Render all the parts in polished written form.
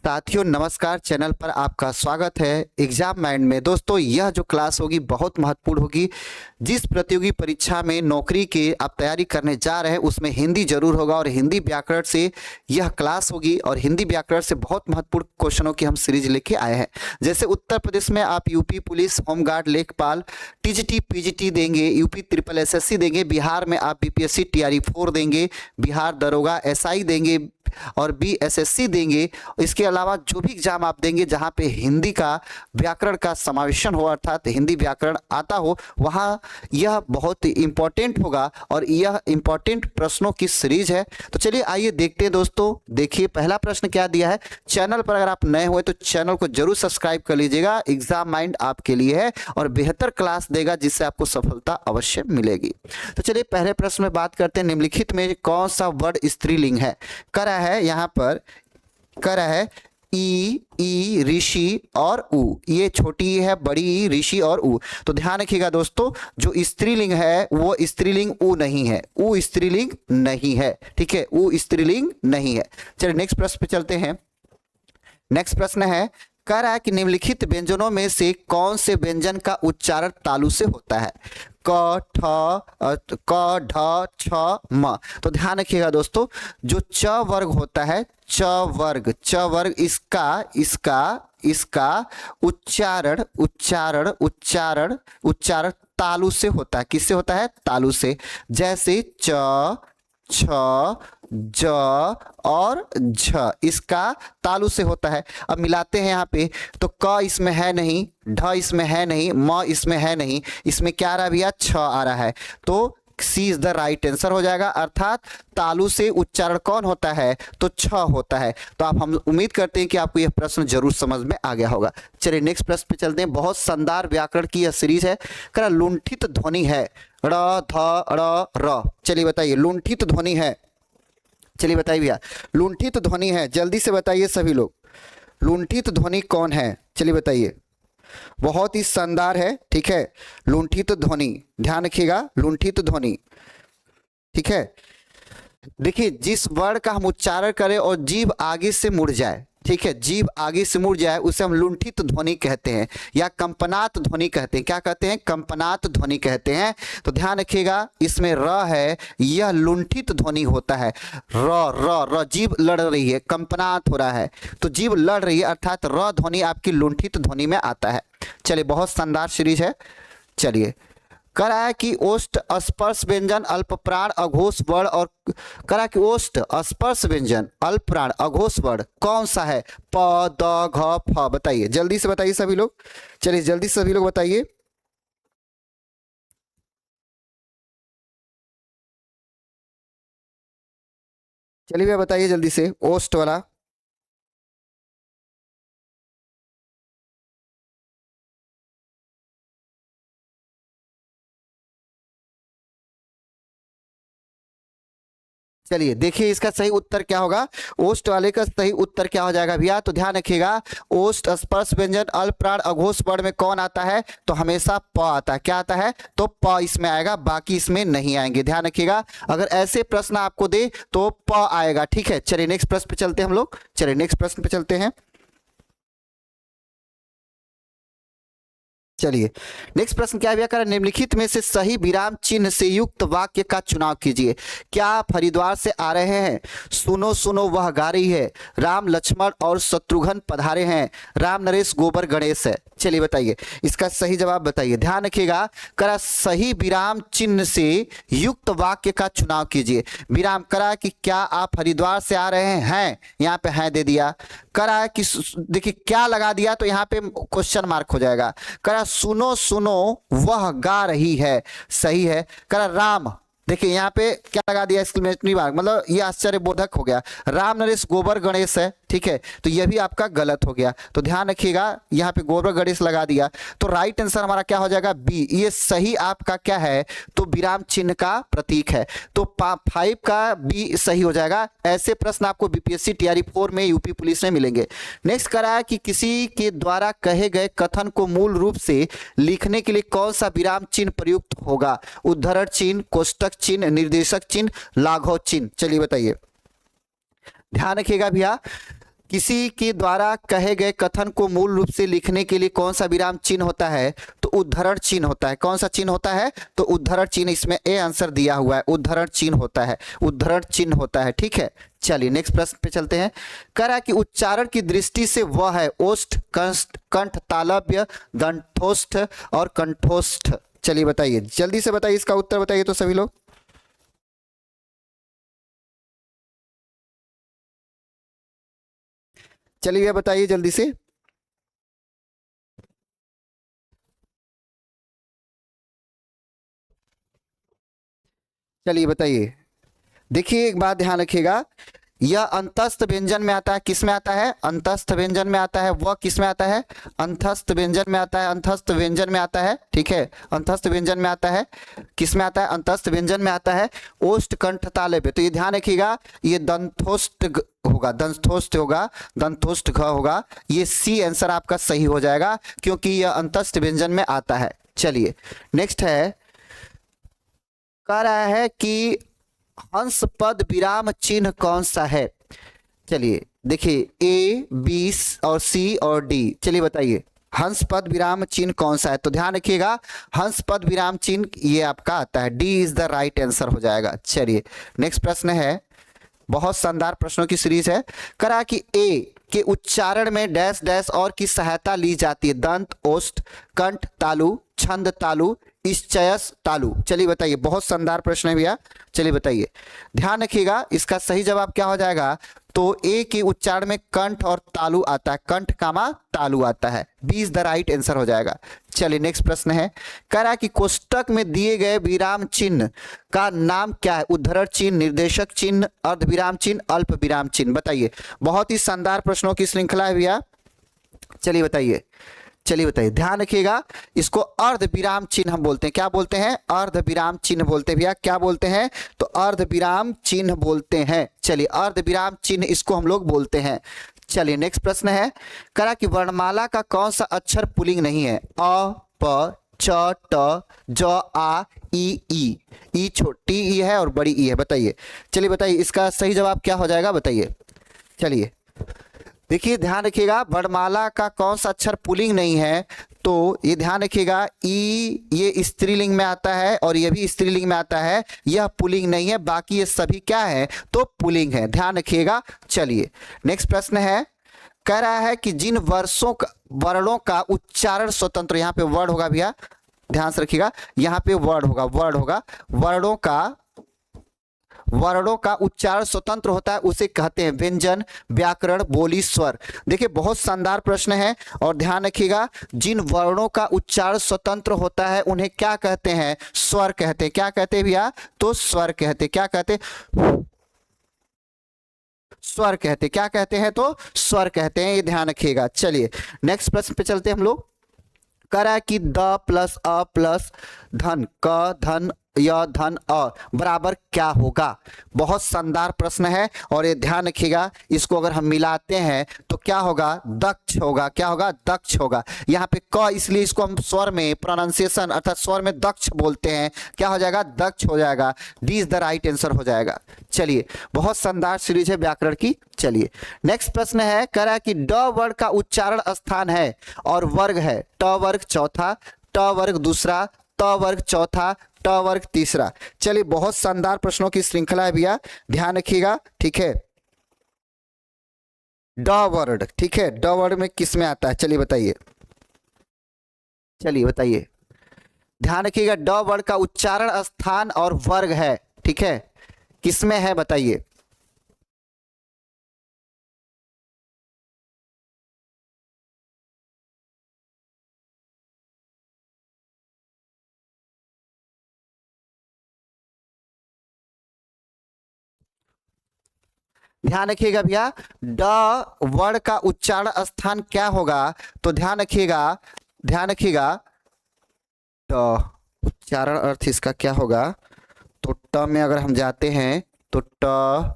साथियों नमस्कार, चैनल पर आपका स्वागत है एग्जाम माइंड में। दोस्तों यह जो क्लास होगी बहुत महत्वपूर्ण होगी। जिस प्रतियोगी परीक्षा में नौकरी के आप तैयारी करने जा रहे हैं उसमें हिंदी जरूर होगा और हिंदी व्याकरण से यह क्लास होगी और हिंदी व्याकरण से बहुत महत्वपूर्ण क्वेश्चनों की हम सीरीज लेके आए हैं। जैसे उत्तर प्रदेश में आप यूपी पुलिस, होमगार्ड, लेखपाल, टीजीटी, पीजीटी देंगे, यूपी ट्रिपल एसएससी देंगे, बिहार में आप बीपीएससी टीआरई 4 देंगे, बिहार दरोगा एसआई देंगे और बीएसएससी देंगे। इसके अलावा जो भी एग्जाम आप देंगे जहां पे हिंदी का व्याकरण का समावेशन हो अर्थात हिंदी व्याकरण आता हो वहां यह बहुत इंपॉर्टेंट होगा और यह इंपॉर्टेंट प्रश्नों की सीरीज है। तो चलिए आइए देखते हैं दोस्तों। देखिए पहला प्रश्न क्या दिया है। चैनल पर अगर आप नए हुए तो चैनल को जरूर सब्सक्राइब कर लीजिएगा। एग्जाम माइंड आपके लिए है और बेहतर क्लास देगा जिससे आपको सफलता अवश्य मिलेगी। तो चलिए पहले प्रश्न में बात करते हैं। निम्नलिखित में कौन सा वर्ड स्त्रीलिंग है? करा है यहाँ पर, करा है ई, ऋषि और उ। ये छोटी ई है, बड़ी ई, ऋषि और उ। तो ध्यान रखिएगा दोस्तों, जो स्त्रीलिंग है वो स्त्रीलिंग उ नहीं है, उ स्त्रीलिंग नहीं है। ठीक है, उ स्त्रीलिंग नहीं है। चलिए नेक्स्ट प्रश्न पे चलते हैं। नेक्स्ट प्रश्न है, कह रहा है कि निम्नलिखित व्यंजनों में से कौन से व्यंजन का उच्चारण तालु से होता है? क, ढ, छ, म। तो ध्यान रखिएगा दोस्तों, जो च वर्ग होता है, च वर्ग इसका उच्चारण तालु से होता है। किससे होता है? तालु से। जैसे च, छ, ज और झ इसका तालु से होता है। अब मिलाते हैं यहाँ पे, तो क इसमें है नहीं, ढ इसमें है नहीं, म इसमें है नहीं, इसमें क्या आ रहा है भैया? छ आ रहा है। तो सी इज द राइट आंसर हो जाएगा। अर्थात तालु से उच्चारण कौन होता है? तो छ होता है। तो हम उम्मीद करते हैं कि आपको यह प्रश्न जरूर समझ में आ गया होगा। चलिए नेक्स्ट प्रश्न पे चलते हैं। बहुत शानदार व्याकरण की यह सीरीज है। कह लुंठित ध्वनि है र, ध, र। चलिए बताइए लुंठित ध्वनि है। चलिए बताइए भैया लुंठित ध्वनि है, जल्दी से बताइए सभी लोग, लुंठित ध्वनि कौन है? चलिए बताइए। बहुत ही शानदार है। ठीक है, लुंठित ध्वनि, ध्यान रखिएगा लुंठित ध्वनि। ठीक है, देखिए जिस वर्ण का हम उच्चारण करें और जीभ आगे से मुड़ जाए, ठीक है, जीभ आगे से मुड़ जाए उसे हम लुंठित ध्वनि कहते हैं या कंपनात ध्वनि कहते हैं। क्या कहते हैं? कंपनात ध्वनि कहते हैं। तो ध्यान रखिएगा इसमें र है, यह लुंठित ध्वनि होता है। र जीभ लड़ रही है, कंपनात हो रहा है, तो जीभ लड़ रही है अर्थात र ध्वनि आपकी लुंठित ध्वनि में आता है। चलिए बहुत शानदार सीरीज है। चलिए करा है कि ओष्ठ स्पर्श व्यंजन अल्प प्राण अघोष वर्ण और करा कि ओष्ठ स्पर्श व्यंजन अल्प प्राण अघोष वर्ण कौन सा है? प, द, घ, फ। बताइए जल्दी से बताइए सभी लोग। चलिए जल्दी से सभी लोग बताइए। चलिए भैया बताइए जल्दी से ओष्ठ वाला। चलिए देखिए इसका सही उत्तर क्या होगा। ओष्ठ वाले का सही उत्तर क्या हो जाएगा भैया? तो ध्यान रखिएगा ओष्ठ स्पर्श व्यंजन अल्प प्राण अघोष वर्ण में कौन आता है? तो हमेशा प आता है। क्या आता है? तो प इसमें आएगा, बाकी इसमें नहीं आएंगे। ध्यान रखिएगा अगर ऐसे प्रश्न आपको दे तो प आएगा। ठीक है, चलिए नेक्स्ट प्रश्न पे चलते हैं हम लोग। चलिए नेक्स्ट प्रश्न पे चलते हैं। चलिए नेक्स्ट प्रश्न क्या व्याकरण करें? निम्नलिखित में से सही विराम चिन्ह से युक्त वाक्य का चुनाव कीजिए। क्या आप हरिद्वार से आ रहे हैं? सुनो सुनो वह गा रही है। राम लक्ष्मण और शत्रुघ्न पधारे हैं। राम नरेश गोबर गणेश है। चलिए बताइए इसका सही जवाब बताइए। ध्यान रखिएगा करा सही विराम चिन्ह से युक्त वाक्य का चुनाव कीजिए। विराम करा कि क्या आप हरिद्वार से आ रहे हैं, यहाँ पे हैं दे दिया। करा कि देखिए क्या लगा दिया तो यहाँ पे क्वेश्चन मार्क हो जाएगा। करा सुनो सुनो वह गा रही है, सही है। करा राम, देखिए यहाँ पे क्या लगा दिया? एक्सक्लेमेटरी मार्क, मतलब ये आश्चर्यबोधक हो गया। राम नरेश गोबर गणेश है, ठीक है, तो यह भी आपका गलत हो गया। तो ध्यान रखिएगा यहाँ पे गोबर गणेश लगा दिया तो राइट आंसर हमारा क्या हो जाएगा? बी। ये सही आपका क्या है? तो विराम चिन्ह का प्रतीक है। तो 5 का बी सही हो जाएगा। ऐसे प्रश्न आपको बीपीएससी टीआरई 4 में, यूपी पुलिस में मिलेंगे। नेक्स्ट करा है कि किसी के द्वारा कहे गए कथन को मूल रूप से लिखने के लिए कौन सा विराम चिन्ह प्रयुक्त होगा? उद्धरण चिन्ह, कोष्टक चिन्ह, निर्देशक चिन्ह, लाघव चिन्ह। चलिए बताइए। ध्यान रखिएगा भैया किसी के द्वारा कहे गए कथन को मूल रूप से लिखने के लिए कौन सा विराम चिन्ह होता है? तो उद्धरण चिन्ह होता है। कौन सा चिन्ह होता है? तो उद्धरण चिन्ह। इसमें ए आंसर दिया हुआ है, उद्धरण चिन्ह होता है, उद्धरण चिन्ह होता है। ठीक है, चलिए नेक्स्ट प्रश्न पे चलते हैं। कह रहा है कि उच्चारण की दृष्टि से वह है ओष्ठ, कंठ, तालव्य, दंतोष्ठ और कंठोष्ठ। चलिए बताइए, जल्दी से बताइए, इसका उत्तर बताइए तो सभी लोग। चलिए बताइए जल्दी से। चलिए बताइए। देखिए एक बात ध्यान रखिएगा, यह अंतस्थ व्यंजन में आता है। किस में आता है? अंतस्थ व्यंजन में आता है। वह किस में आता है? अंतस्थ व्यंजन में आता है, अंतस्थ व्यंजन में आता है। ठीक है, अंतस्थ व्यंजन में आता है। किस में आता है? अंतस्थ व्यंजन में आता है। ओष्ठ, कंठ, तालव्य। तो ये ध्यान रखिएगा, ये दंतोष्ठ होगा, दंतोष्ठ होगा, दंतोष्ठ घ होगा। ये सी आंसर आपका सही हो जाएगा, क्योंकि यह अंतस्थ व्यंजन में आता है। चलिए नेक्स्ट है, कह रहा है कि हंस पद विराम चिन्ह कौन सा है? चलिए देखिए, ए, बी और सी और डी। चलिए बताइए, हंस पद विराम चिन्ह कौन सा है? तो ध्यान रखिएगा, हंस पद विराम चिन्ह ये आपका आता है, D is the right answer हो जाएगा। चलिए नेक्स्ट प्रश्न है, बहुत शानदार प्रश्नों की सीरीज है। करा कि ए के उच्चारण में डैश डैश और की सहायता ली जाती है? दंत, ओष्ठ, कंठ तालु, छंद तालु, इश्चयस तालु। चलिए बताइए, बहुत शानदार प्रश्न है भैया। चलिए बताइए, ध्यान रखिएगा, इसका सही जवाब क्या हो जाएगा? तो ए के उच्चारण में कंठ और तालु आता है, कंठ कामा तालु आता है। B is the right answer हो जाएगा। चलिए नेक्स्ट प्रश्न है, कह रहा है कि कोष्टक में दिए गए विराम चिन्ह का नाम क्या है? उद्धरण चिन्ह, निर्देशक चिन्ह, अर्ध विराम चिन्ह, अल्प विराम चिन्ह। बताइए, बहुत ही शानदार प्रश्नों की श्रृंखला है भैया। चलिए बताइए, चलिए बताइए, ध्यान रखिएगा, इसको अर्ध विराम चिन्ह हम बोलते हैं। क्या बोलते हैं? अर्ध विराम चिन्ह बोलते हैं भैया। क्या बोलते हैं? तो अर्ध विराम चिन्ह बोलते हैं। चलिए, अर्ध विराम चिन्ह इसको हम लोग बोलते हैं। चलिए नेक्स्ट प्रश्न है, करा कि वर्णमाला का कौन सा अक्षर पुल्लिंग नहीं है? अ, प, च, ट, ज, आ, ई छोटी ई है और बड़ी ई है। बताइए, चलिए बताइए, इसका सही जवाब क्या हो जाएगा? बताइए। चलिए देखिए, ध्यान रखिएगा, वर्णमाला का कौन सा अक्षर पुल्लिंग नहीं है? तो ये ध्यान रखिएगा, ई ये स्त्रीलिंग में आता है और ये भी स्त्रीलिंग में आता है, यह पुल्लिंग नहीं है। बाकी ये सभी क्या है? तो पुल्लिंग है, ध्यान रखिएगा। चलिए नेक्स्ट प्रश्न है, कह रहा है कि जिन वर्णों का उच्चारण स्वतंत्र, यहाँ पे वर्ड होगा भैया, ध्यान से रखिएगा, यहाँ पे वर्ड होगा, वर्ड होगा, वर्णों का उच्चारण स्वतंत्र होता है, उसे कहते हैं व्यंजन, व्याकरण, बोली, स्वर। देखिए बहुत शानदार प्रश्न है और ध्यान रखिएगा, जिन वर्णों का उच्चारण स्वतंत्र होता है उन्हें क्या कहते हैं? स्वर कहते हैं। क्या कहते हैं भैया? तो स्वर कहते हैं। क्या कहते हैं? स्वर कहते हैं। क्या कहते हैं? तो स्वर कहते हैं, ये ध्यान रखिएगा। चलिए नेक्स्ट प्रश्न पे चलते हैं हम लोग। कह रहा है कि द प्लस अ प्लस धन, क, धन, य, धन, अ बराबर क्या होगा? बहुत शानदार प्रश्न है और ये ध्यान रखिएगा, इसको अगर हम मिलाते हैं तो क्या होगा? दक्ष होगा। क्या होगा? दक्ष होगा। यहाँ पे क, इसलिए इसको हम स्वर में प्रोनाउंसिएशन अर्थात स्वर में दक्ष बोलते हैं। क्या हो जाएगा? दक्ष हो जाएगा। D is the right answer हो जाएगा। चलिए बहुत शानदार सीरीज है व्याकरण की। चलिए नेक्स्ट प्रश्न है, कह रहा है कि ड वर्ग का उच्चारण स्थान है और वर्ग है ट वर्ग चौथा, ट वर्ग दूसरा, त वर्ग चौथा, ट वर्ग तीसरा। चलिए बहुत शानदार प्रश्नों की श्रृंखला है भैया, ध्यान रखिएगा। ठीक है, ड वर्ड, ठीक है, ड वर्ड में किस में आता है? चलिए बताइए, चलिए बताइए, ध्यान रखिएगा, ड वर्ड का उच्चारण स्थान और वर्ग है। ठीक है, किस में है? बताइए। ध्यान रखिएगा भैया, ड वर्ड का उच्चारण स्थान क्या होगा? तो ध्यान रखिएगा, ध्यान रखिएगा, ड उच्चारण अर्थ इसका क्या होगा? तो ट में अगर हम जाते हैं तो ट,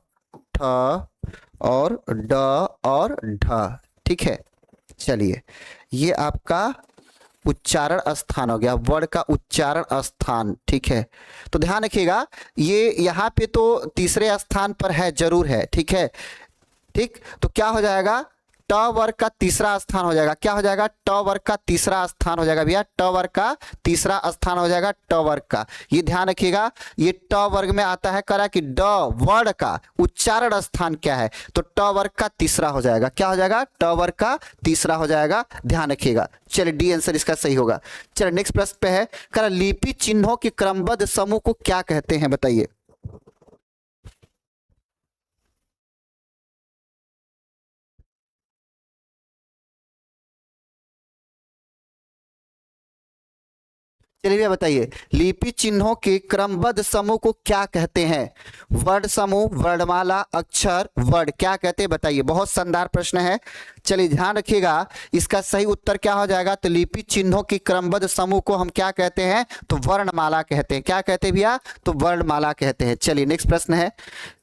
ठ और ड और ढ। ठीक है, चलिए ये आपका उच्चारण स्थान हो गया, वर्ड का उच्चारण स्थान। ठीक है, तो ध्यान रखिएगा, ये यहाँ पे तो तीसरे स्थान पर है, जरूर है। ठीक है, ठीक, तो क्या हो जाएगा, ट वर्ग का तीसरा स्थान हो जाएगा, क्या हो जाएगा, ट वर्ग का तीसरा स्थान हो जाएगा भैया, ट वर्ग का तीसरा स्थान हो जाएगा, ट वर्ग का, ये ध्यान रखिएगा, ये ट वर्ग में आता है, करा कि ड वर्ण का उच्चारण स्थान क्या है, तो ट वर्ग का तीसरा हो जाएगा, क्या हो जाएगा, ट वर्ग का तीसरा हो जाएगा, ध्यान रखिएगा। चलिए डी आंसर इसका सही होगा। चलिए नेक्स्ट प्रश्न पे है, करा लिपि चिन्हों के क्रमबद्ध समूह को क्या कहते हैं, बताइए। चलिए भैया बताइए, लिपि चिन्हों के क्रमबद्ध समूह को क्या कहते हैं, वर्ण समूह, वर्णमाला, अक्षर, वर्ण, क्या कहते हैं बताइए। बहुत शानदार प्रश्न है, चलिए ध्यान रखिएगा, इसका सही उत्तर क्या हो जाएगा, तो लिपि चिन्हों के क्रमबद्ध समूह को हम क्या कहते हैं, तो वर्णमाला कहते हैं, क्या कहते हैं भैया, तो वर्णमाला कहते हैं। चलिए नेक्स्ट प्रश्न है,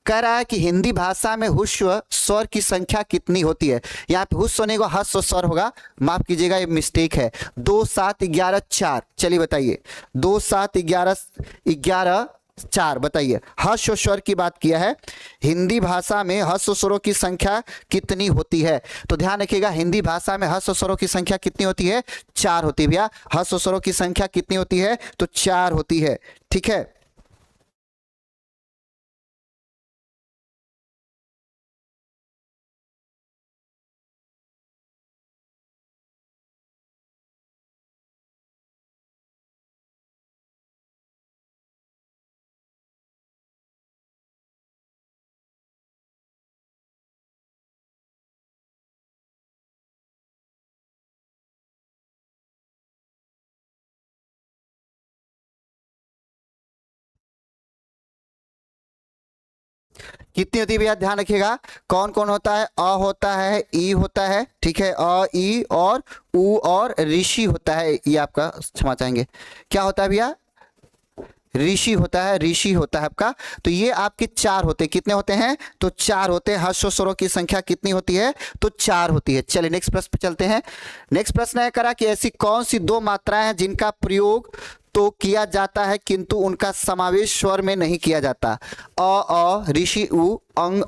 कह रहा है कि हिंदी भाषा में ह्रस्व स्वर की संख्या कितनी होती है, यहाँ पे ह्रस्व नहीं होगा, ह्रस्व स्वर होगा, माफ कीजिएगा ये मिस्टेक है, 2 7 11 4। चलिए बताइए, 2 7 11 11 4 बताइए, ह्रस्व स्वर की बात किया है, हिंदी भाषा में ह्रस्व स्वरों की संख्या कितनी होती है, तो ध्यान रखिएगा, हिंदी भाषा में ह्रस्व स्वरों की संख्या कितनी होती है, 4 होती है भैया, ह्रस्व स्वरों की संख्या कितनी होती है, तो 4 होती है, ठीक है। कितनी होती है भैया, ध्यान रखिएगा, कौन कौन होता है, अ होता है, ई होता है, ठीक है, अ ई और उ और ऋषि होता है, ये आपका क्षमा चाहेंगे, क्या होता है भैया, ऋषि होता है, ऋषि होता है आपका, तो ये आपके 4 होते हैं, कितने होते हैं, तो 4 होते हैं, ह्रस्व स्वरों की संख्या कितनी होती है, तो 4 होती है। चलिए नेक्स्ट प्रश्न पे चलते हैं। नेक्स्ट प्रश्न है करा कि ऐसी कौन सी 2 मात्राएं हैं जिनका प्रयोग तो किया जाता है किंतु उनका समावेश स्वर में नहीं किया जाता, अ ऋषि उ, अंग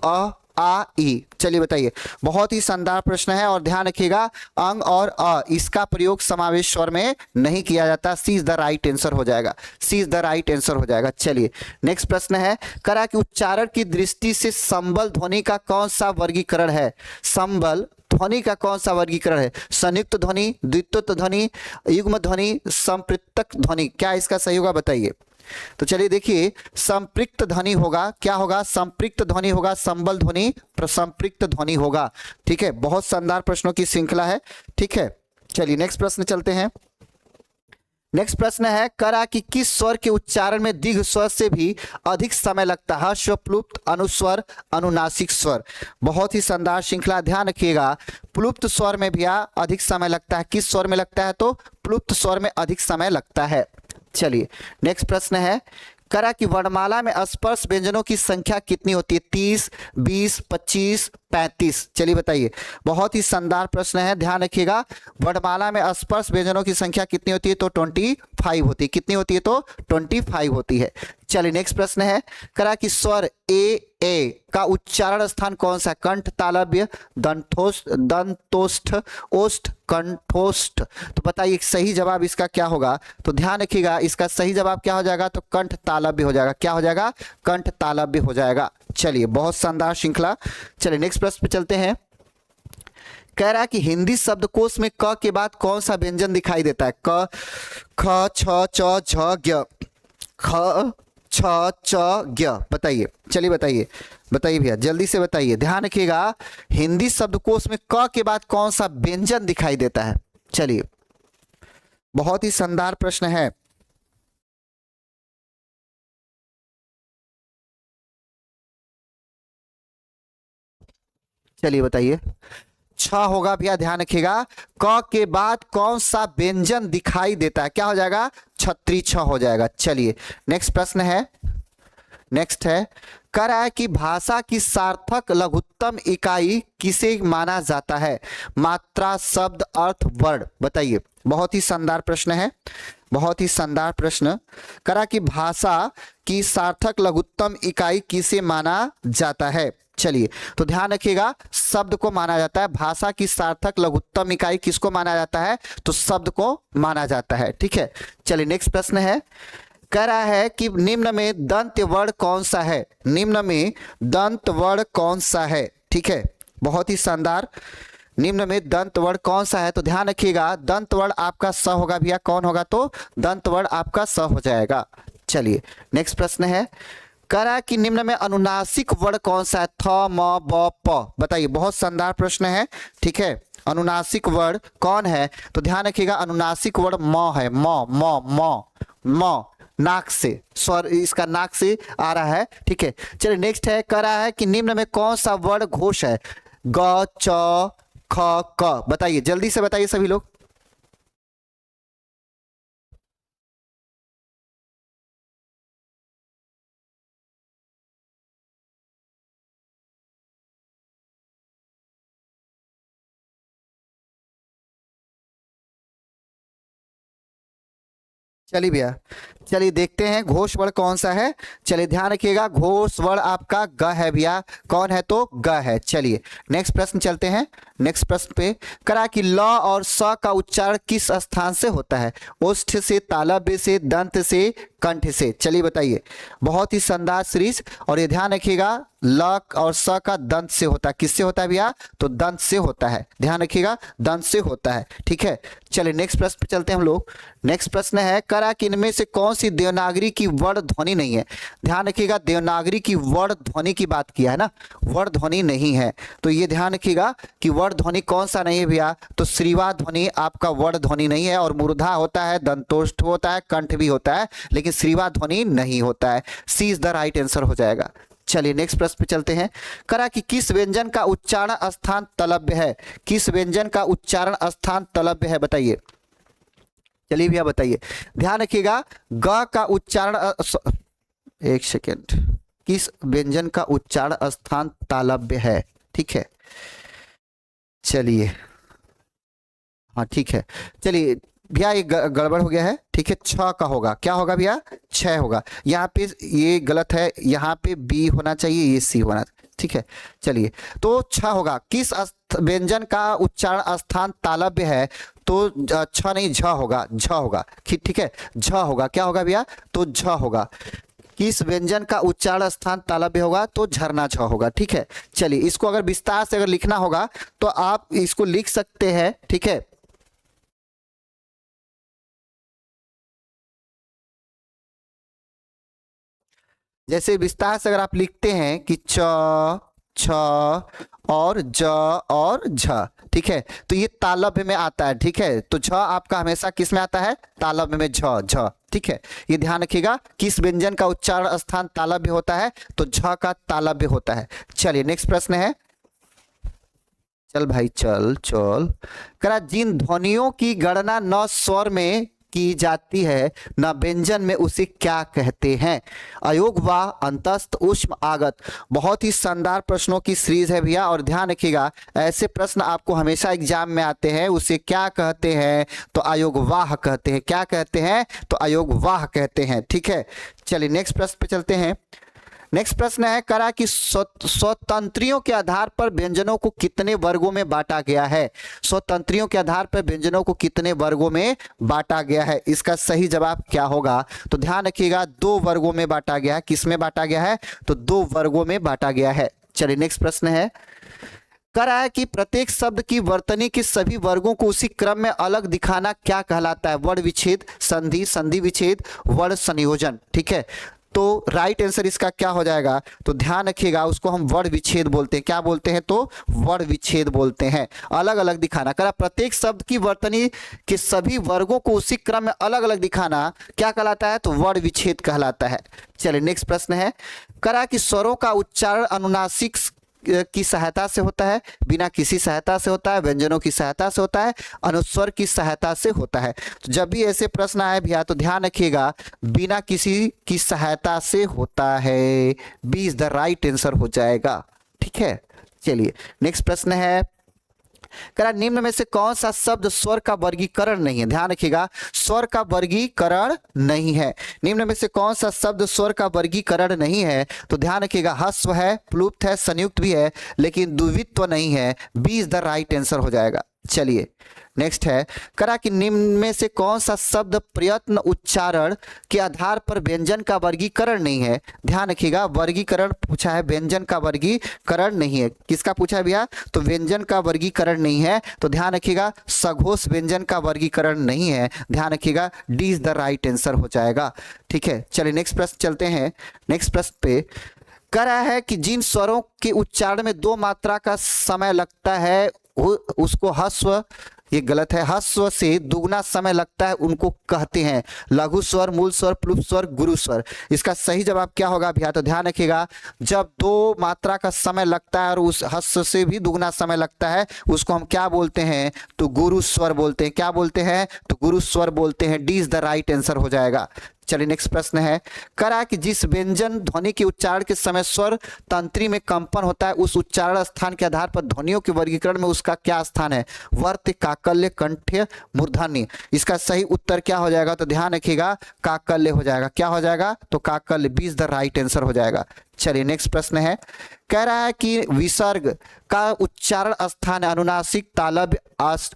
आ ई। चलिए बताइए, बहुत ही शानदार प्रश्न है और ध्यान रखिएगा, अंग और अ इसका प्रयोग समावेश स्वर में नहीं किया जाता, सी इज द राइट आंसर हो जाएगा, सी इज द राइट आंसर हो जाएगा। चलिए नेक्स्ट प्रश्न है, करा कि उच्चारण की दृष्टि से संबल ध्वनि का कौन सा वर्गीकरण है, संबल ध्वनि का कौन सा वर्गीकरण है, संयुक्त ध्वनि, द्वित्व ध्वनि, युग्म ध्वनि, संपृक्तक ध्वनि, क्या इसका सही होगा बताइए। तो चलिए देखिए, संपृक्त ध्वनि होगा, क्या होगा, संपृक्त ध्वनि होगा, संबल ध्वनि संपृक्त ध्वनि होगा, ठीक है। बहुत शानदार प्रश्नों की श्रृंखला है, ठीक है। चलिए नेक्स्ट प्रश्न चलते हैं। नेक्स्ट प्रश्न है, करा कि किस स्वर के उच्चारण में दीर्घ स्वर से भी अधिक समय लगता है, ह्रस्व, प्लुप्त, अनुस्वर, अनुनासिक स्वर। बहुत ही शानदार श्रृंखला, ध्यान रखिएगा, प्लुप्त स्वर में भी अधिक समय लगता है, किस स्वर में लगता है, तो प्लुप्त स्वर में अधिक समय लगता है। चलिए नेक्स्ट प्रश्न है, करा कि वर्णमाला में स्पर्श व्यंजनों की संख्या कितनी होती है, 30, 20, 25, 35। चलिए बताइए, बहुत ही शानदार प्रश्न है, ध्यान रखिएगा, वर्णमाला में स्पर्श व्यंजनों की संख्या कितनी होती है, तो 25 होती है, कितनी होती है, तो 25 होती है। चलिए नेक्स्ट प्रश्न है, करा कि स्वर ए का उच्चारण स्थान कौन सा है, कंठ, तालव्य, दंतोष्ठ, ओष्ठ, कंठोष्ठ। तो बताइए सही जवाब इसका क्या होगा, तो ध्यान रखिएगा, इसका सही जवाब क्या हो जाएगा, तो कंठ तालव्य हो जाएगा, क्या हो जाएगा, कंठ तालव्य हो जाएगा। चलिए बहुत शानदार श्रृंखला। चलिए नेक्स्ट प्रश्न पे चलते हैं। कह रहा है कि हिंदी शब्दकोश में क के बाद कौन सा व्यंजन दिखाई देता है, क, ख, छ, च, झ, ज्ञ, ख, छ, च, ज्ञ। बताइए, चलिए बताइए, बताइए भैया जल्दी से बताइए, ध्यान रखिएगा, हिंदी शब्दकोश में क के बाद कौन सा व्यंजन दिखाई देता है। चलिए बहुत ही शानदार प्रश्न है। चलिए बताइए, छ होगा भैया, ध्यान रखिएगा, क के बाद कौन सा व्यंजन दिखाई देता है, क्या हो जाएगा, छत्री छ हो जाएगा। चलिए नेक्स्ट प्रश्न है, नेक्स्ट है, कह रहा है कि भाषा की सार्थक लघुत्तम इकाई किसे माना जाता है? मात्रा, शब्द, अर्थ, वर्ण। बताइए, बहुत ही शानदार प्रश्न है, बहुत ही शानदार प्रश्न। करा कि भाषा की सार्थक लघुत्तम इकाई किसे माना जाता है? चलिए, तो ध्यान रखिएगा, शब्द को माना जाता है। भाषा की सार्थक लघुत्तम इकाई किसको माना जाता है? तो शब्द को माना जाता है। ठीक है, चलिए नेक्स्ट प्रश्न है, कह रहा है कि निम्न में दंत वर्ण कौन सा है? निम्न में दंत वर्ण कौन सा है? ठीक है, बहुत ही शानदार। निम्न में दंत वर्ण कौन सा है? तो ध्यान रखिएगा, दंत वर्ण आपका स होगा भैया। कौन होगा? तो दंत वर्ण आपका स हो जाएगा। चलिए नेक्स्ट प्रश्न है, कह रहा है कि निम्न में अनुनासिक वर्ण कौन सा है? थ, म, ब, प। बताइए, बहुत शानदार प्रश्न है। ठीक है, अनुनासिक वर्ण कौन है? तो ध्यान रखिएगा, अनुनासिक वर्ण म है। म म म म, नाक से, स्वर इसका नाक से आ रहा है। ठीक है, चलिए नेक्स्ट है, कह रहा है कि निम्न में कौन सा वर्ण घोष है? ग, च, ख, क। बताइए, जल्दी से बताइए सभी लोग। चलिए भैया, चलिए देखते हैं घोष वर्ण कौन सा है। चलिए ध्यान रखिएगा, घोष वर्ण आपका ग है भैया। कौन है? तो ग है। चलिए नेक्स्ट प्रश्न चलते हैं। नेक्स्ट प्रश्न पे करा कि ल और स का उच्चारण किस स्थान से होता है? ओष्ठ से, तालव्य से, दंत से, कंठ से। चलिए बताइए, बहुत ही शानदार सीरीज। और ये ध्यान रखिएगा, ल और स का दंत से होता है। किससे होता है भैया? तो दंत से होता है। ध्यान रखिएगा, दंत से होता है। ठीक है, चलिए नेक्स्ट प्रश्न पे चलते हैं हम लोग। नेक्स्ट प्रश्न है, करा कि इनमें से कौन सी देवनागरी की वर्ण ध्वनि नहीं है? ध्यान रखिएगा, देवनागरी की वर्ण ध्वनि की बात किया है ना, वर्ण ध्वनि नहीं है। तो ये ध्यान रखिएगा कि वर्ण ध्वनि कौन सा नहीं है भैया? तो श्रीवा ध्वनि आपका वर्ण ध्वनि नहीं है। और मूर्धा होता है, दंतोष्ठ होता है, कंठ भी होता है, लेकिन श्रीवा ध्वनि नहीं होता है। सी इज द राइट आंसर हो जाएगा। चलिए नेक्स्ट प्रश्न पे चलते हैं। करा कि किस व्यंजन का उच्चारण स्थान तलव्य है? किस व्यंजन का उच्चारण स्थान तलव्य है? बताइए, चलिए भैया बताइए। ध्यान रखिएगा, ग का उच्चारण एक सेकेंड, किस व्यंजन का उच्चारण स्थान तालव्य है? ठीक है, चलिए, हाँ ठीक है। चलिए भैया, ये गड़बड़ हो गया है। ठीक है, छ का होगा। क्या होगा भैया? छ होगा। यहाँ पे ये गलत है, यहाँ पे बी होना चाहिए, ये सी होना। ठीक है, चलिए, तो छ होगा। किस व्यंजन का उच्चारण स्थान तालव्य है? तो छ नहीं, झ होगा, झ होगा। ठीक है, झ होगा। क्या होगा भैया? तो झ होगा। किस व्यंजन का उच्चारण स्थान तालव्य होगा? तो झरना झ होगा। ठीक है, चलिए, इसको अगर विस्तार से अगर लिखना होगा तो आप इसको लिख सकते हैं। ठीक है, जैसे विस्तार से अगर आप लिखते हैं कि च, छ और ज और झ। ठीक है, तो ये तालव्य में आता है। ठीक है, तो झ आपका हमेशा किस में आता है? तालव्य में, झ झ। ठीक है, ये ध्यान रखिएगा, किस व्यंजन का उच्चारण स्थान तालव्य होता है? तो झ का तालव्य होता है। चलिए नेक्स्ट प्रश्न है, चल भाई चल चल। करा जिन ध्वनियों की गणना न स्वर में की जाती है न व्यंजन में, उसे क्या कहते हैं? अयोग, वाह, अंतस्थ, ऊष्म, आगत। बहुत ही शानदार प्रश्नों की सीरीज है भैया। और ध्यान रखिएगा, ऐसे प्रश्न आपको हमेशा एग्जाम में आते हैं। उसे क्या कहते हैं? तो अयोग वाह कहते हैं। क्या कहते हैं? तो अयोग वाह कहते हैं। ठीक है, चलिए नेक्स्ट प्रश्न पे चलते हैं। नेक्स्ट प्रश्न है, करा कि स्वतंत्रियों के आधार पर व्यंजनों को कितने वर्गों में बांटा गया है? स्वतंत्रियों के आधार पर व्यंजनों को कितने वर्गों में बांटा गया है? इसका सही जवाब क्या होगा? तो ध्यान रखिएगा, 2 वर्गों में बांटा गया है। किस में बांटा गया है? तो 2 वर्गों में बांटा गया है। चलिए नेक्स्ट प्रश्न है, करा है कि प्रत्येक शब्द की वर्तनी के सभी वर्गों को उसी क्रम में अलग दिखाना क्या कहलाता है? वर्ण विच्छेद, संधि, संधि विच्छेद, वर्ण संयोजन। ठीक है, तो राइट आंसर इसका क्या हो जाएगा? तो ध्यान रखिएगा, उसको हम वर्ण विच्छेद बोलते हैं। क्या बोलते हैं? तो वर्ण विच्छेद बोलते हैं। अलग अलग दिखाना, करा प्रत्येक शब्द की वर्तनी के सभी वर्गों को उसी क्रम में अलग अलग दिखाना क्या कहलाता है? तो वर्ण विच्छेद कहलाता है। चलिए नेक्स्ट प्रश्न है, करा कि स्वरों का उच्चारण अनुनासिक की सहायता से होता है, बिना किसी सहायता से होता है, व्यंजनों की सहायता से होता है, अनुस्वर की सहायता से होता है। तो जब भी ऐसे प्रश्न आए भैया तो ध्यान रखिएगा बिना किसी की सहायता से होता है, B is the right answer हो जाएगा। ठीक है, चलिए नेक्स्ट प्रश्न है, करा निम्न में से कौन सा शब्द स्वर का वर्गीकरण नहीं है। ध्यान रखिएगा स्वर का वर्गीकरण नहीं है। निम्न में से कौन सा शब्द स्वर का वर्गीकरण नहीं है, तो ध्यान रखिएगा ह्रस्व है, प्लुप्त है, संयुक्त भी है, लेकिन द्वित्व नहीं है। B is the right answer हो जाएगा। चलिए नेक्स्ट है, करा कि निम्न में से कौन सा शब्द प्रयत्न उच्चारण के आधार पर व्यंजन का वर्गीकरण नहीं है। ध्यान रखिएगा वर्गीकरण पूछा है, व्यंजन का वर्गीकरण नहीं है। किसका पूछा है भैया, तो व्यंजन का वर्गीकरण नहीं है। तो ध्यान रखिएगा सघोष व्यंजन का वर्गीकरण नहीं है। ध्यान रखिएगा D is the right answer हो जाएगा। ठीक है, चलिए नेक्स्ट प्रश्न चलते हैं। नेक्स्ट प्रश्न पे कह रहा है कि जिन स्वरों के उच्चारण में 2 मात्रा का समय लगता है उसको ह्रस्व, ये गलत है, ह्रस्व से दुगना समय लगता है उनको कहते हैं लघु स्वर, मूल स्वर, प्लुप्त स्वर, गुरु स्वर। इसका सही जवाब क्या होगा भैया, तो ध्यान रखिएगा जब 2 मात्रा का समय लगता है और उस ह्रस्व से भी दुगना समय लगता है उसको हम क्या बोलते हैं, तो गुरु स्वर बोलते हैं। क्या बोलते हैं, तो गुरु स्वर बोलते हैं। D is the right answer हो जाएगा। चलिए नेक्स्ट प्रश्न है, करा कि जिस व्यंजन ध्वनि के उच्चारण के समय स्वर तंत्री में कंपन होता है उस उच्चारण स्थान के आधार पर ध्वनियों के वर्गीकरण में उसका क्या स्थान है, वर्त, काकल्य, कंठ्य, मूर्धन्य। इसका सही उत्तर क्या हो जाएगा, तो ध्यान रखिएगा काकल्य हो जाएगा। क्या हो जाएगा, तो काकल्य, B is the right answer हो जाएगा। चलिए नेक्स्ट प्रश्न है, कह रहा है कि विसर्ग का उच्चारण स्थान अनुनासिक, तालव्य,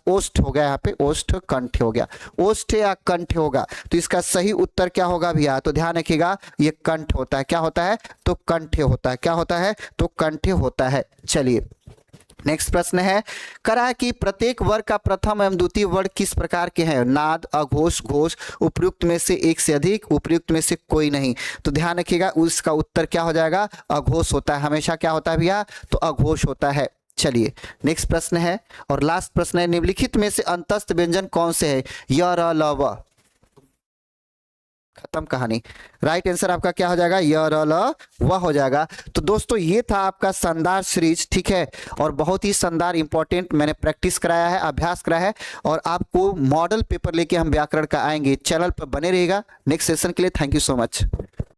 ओष्ठ हो गया, यहाँ पे ओष्ठ, कंठ हो गया, ओष्ठ या कंठ होगा। तो इसका सही उत्तर क्या होगा भैया, तो ध्यान रखिएगा ये कंठ होता है। क्या होता है, तो कंठ होता है। क्या होता है, तो कंठ होता है। चलिए नेक्स्ट प्रश्न है, करा है कि प्रत्येक वर्ग का प्रथम एवं द्वितीय वर्ग किस प्रकार के हैं, नाद, अघोष, घोष, उपयुक्त में से एक से अधिक, उपयुक्त में से कोई नहीं। तो ध्यान रखिएगा उसका उत्तर क्या हो जाएगा, अघोष होता है। हमेशा क्या होता है भैया, तो अघोष होता है। चलिए नेक्स्ट प्रश्न है और लास्ट प्रश्न है, निम्नलिखित में से अंतस्थ व्यंजन कौन से है, य, र, ल, व। खत्म कहानी। राइट आंसर आपका क्या हो जाएगा, य, र, ल, व हो जाएगा। तो दोस्तों ये था आपका शानदार सीरीज। ठीक है, और बहुत ही शानदार इंपॉर्टेंट मैंने प्रैक्टिस कराया है, अभ्यास कराया है, और आपको मॉडल पेपर लेके हम व्याकरण का आएंगे। चैनल पर बने रहिएगा। नेक्स्ट सेशन के लिए थैंक यू सो मच।